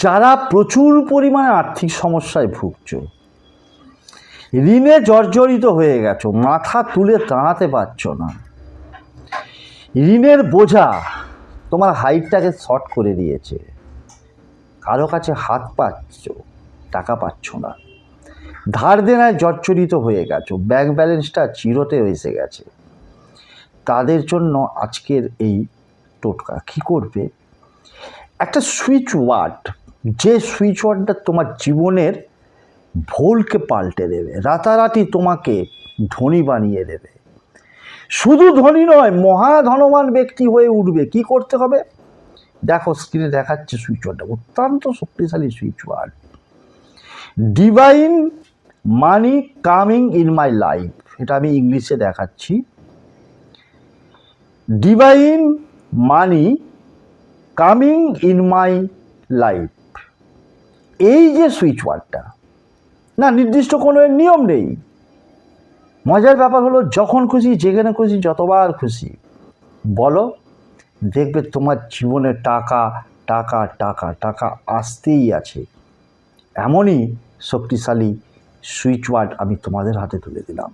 যারা প্রচুর পরিমাণে আর্থিক সমস্যায় ভুগছ, ঋণে জর্জরিত হয়ে গেছো, মাথা তুলে দাঁড়াতে পারছো না, ঋণের বোঝা তোমার হাইটটাকে শর্ট করে দিয়েছে, কারো কাছে হাত পাচ্ছ, টাকা পাচ্ছ না, ধার দেনায় জর্জরিত হয়ে গেছো, ব্যাংক ব্যালেন্সটা জিরোতে এসে গেছে, তাদের জন্য আজকের এই টোটকা। কী করবে? একটা সুইচ ওয়ার্ড, যে সুইচ ওয়ার্ডটা তোমার জীবনের ভোলকে পাল্টে দেবে, রাতারাতি তোমাকে ধনী বানিয়ে দেবে। শুধু ধনী নয়, মহাধনবান ব্যক্তি হয়ে উঠবে। কি করতে হবে দেখো, স্ক্রিনে দেখাচ্ছে সুইচ ওয়ার্ডটা, অত্যন্ত শক্তিশালী switch word. Divine money coming in my life. এটা আমি ইংলিশে দেখাচ্ছি। Divine money coming in my life. এই যে সুইচ ওয়ার্ডটা, না নির্দিষ্ট কোনো নিয়ম নেই। মজার ব্যাপার হলো, যখন খুশি, যেখানে খুশি, যতবার খুশি বলো, দেখবে তোমার জীবনে টাকা টাকা টাকা টাকা আসতেই আছে। এমনই শক্তিশালী সুইচ ওয়ার্ড আমি তোমাদের হাতে তুলে দিলাম।